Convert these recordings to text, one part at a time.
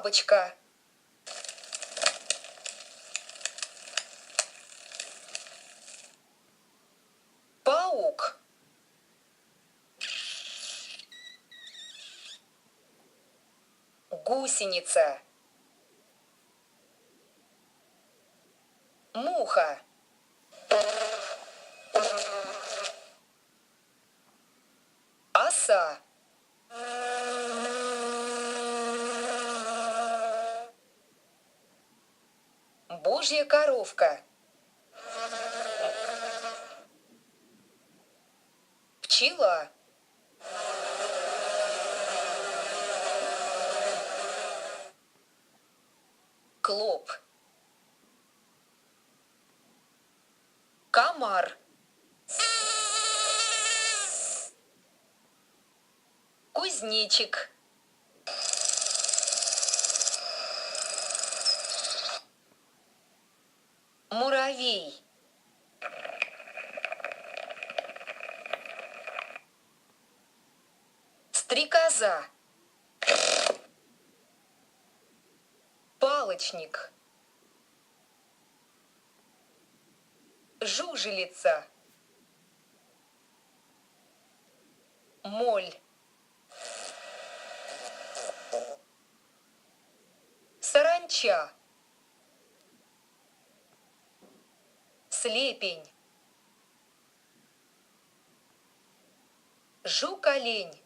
Бабочка. Паук. Гусеница. Муха. Оса. Божья коровка. Пчела. Клоп. Комар. Кузнечик. Муравей. Стрекоза. Палочник. Жужелица. Моль. Саранча. Слепень. Жук-олень.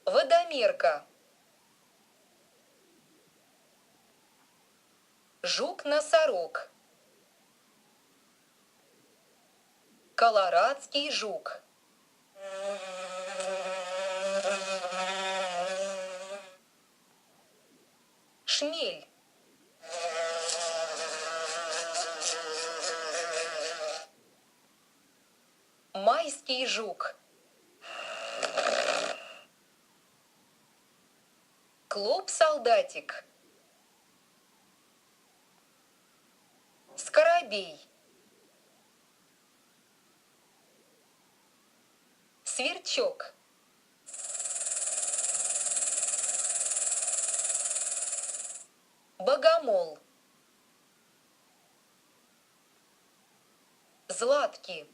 Водомерка. Жук-носорог. Колорадский жук. Шмель. Майский жук. Клоп-солдатик. Скоробей. Сверчок. Богомол. Златки.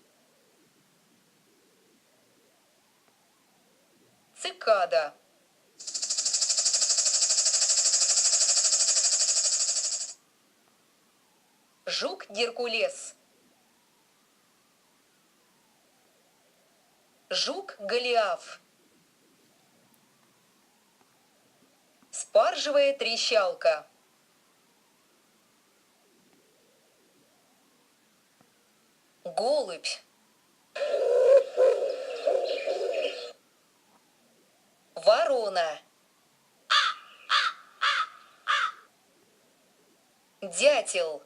Цикада. Жук-геркулес. Жук-голиаф. Спаржевая трещалка. Голубь. Ворона. Дятел.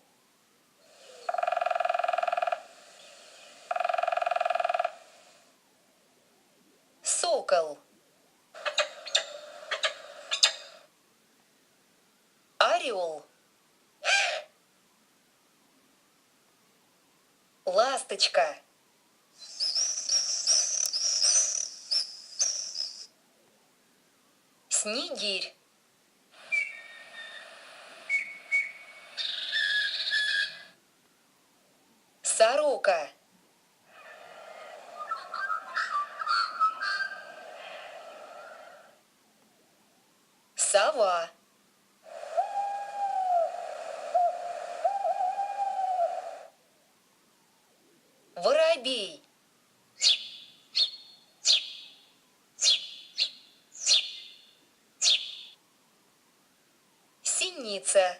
Сокол. Орел. Ласточка. Снегирь. Сорока. Сова. Воробей. Синица.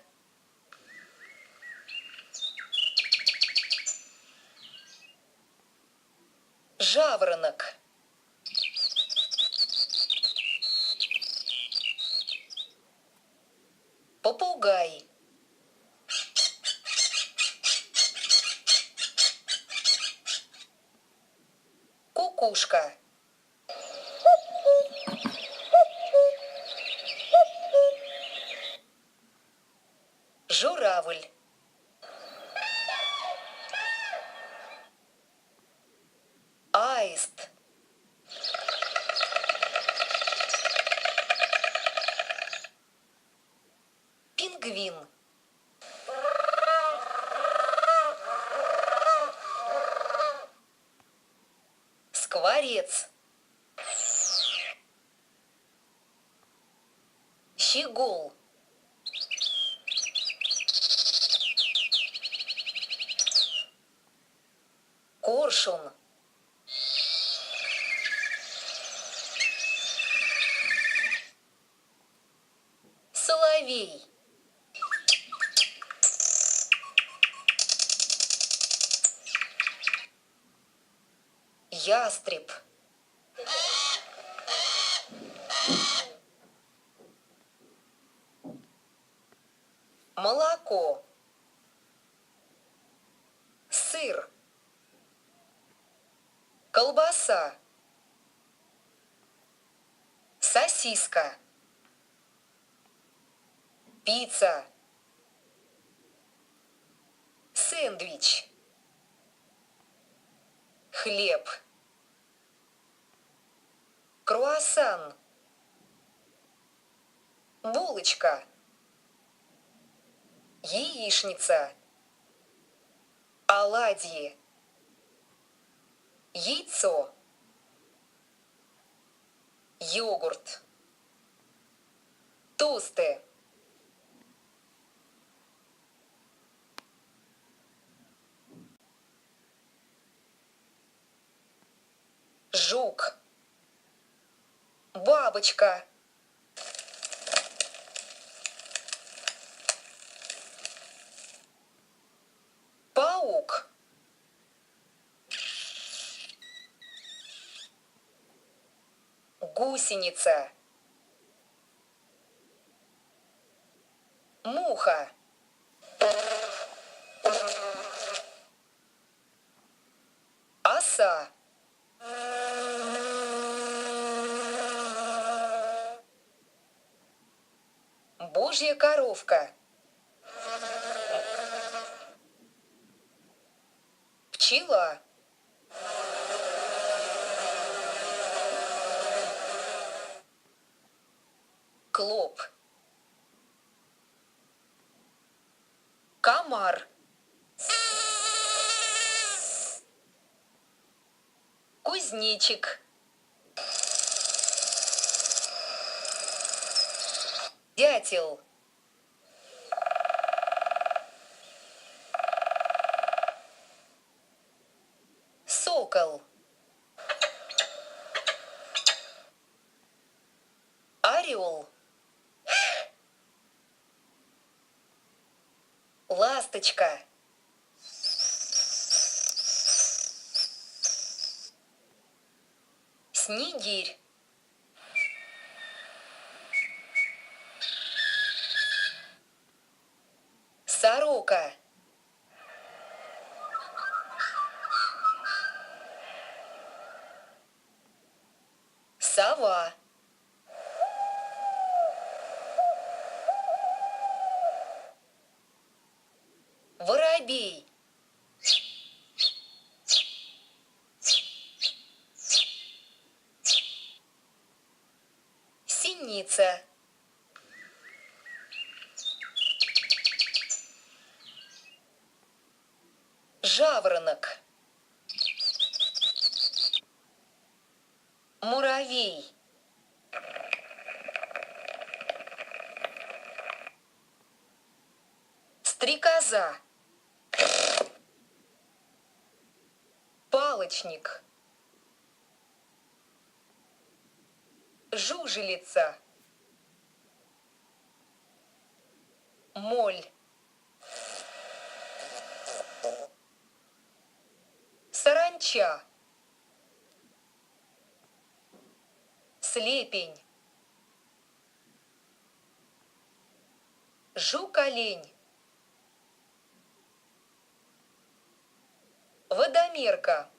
Жаворонок. Попугай. Кукушка. Журавль. Аист. пингвин. Скворец. Щегол. Коршун. Соловей. Ястреб. Молоко. Сыр. Колбаса. Сосиска. Пицца. Сэндвич. Хлеб. Круассан. Булочка. Яичница. Оладьи. Яйцо. Йогурт. Тосты. Жук. Бабочка. Паук. Гусеница. Муха. Оса. Божья коровка. Пчела. Клоп. Комар. Кузнечик. Дятел. Сокол. Орел. Ласточка. Снегирь. Сорока. Сова. Воробей. Синица. Жаворонок. Муравей. Стрекоза. Палочник. Жужелица. Моль. Саранча. Слепень. Жук-олень. Водомерка.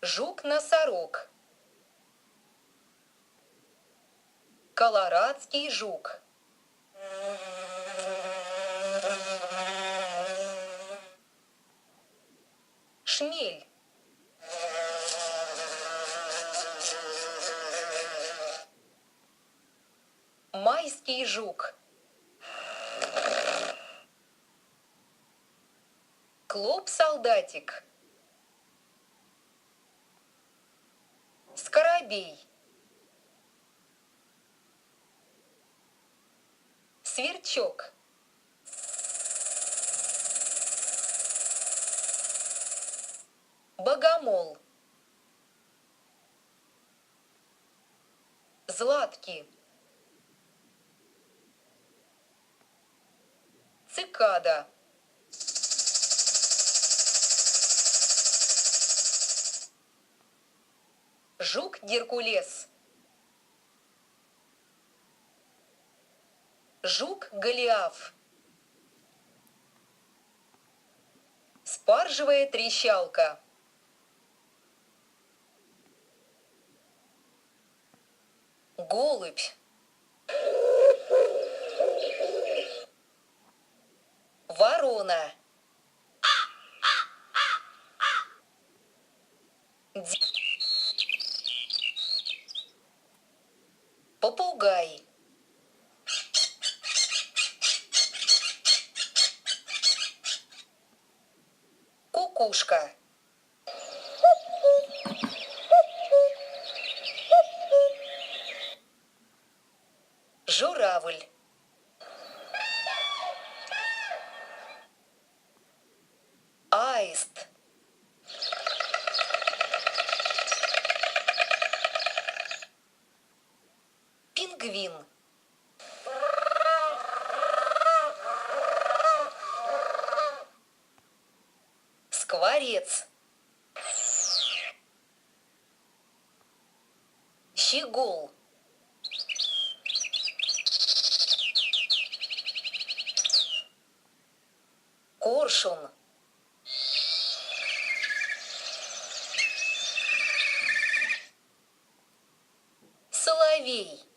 Жук-носорог. Колорадский жук. Шмель. Морский жук. Клоп-солдатик. Скоробей. Сверчок. Богомол. Златки. Цикада. Жук Геркулес. Жук Голиаф. Спаржевая трещалка. Голубь. Ворона. Попугай. Кукушка. Журавль. Аист. Пингвин. Скворец. Щегол. Коршун. Соловей.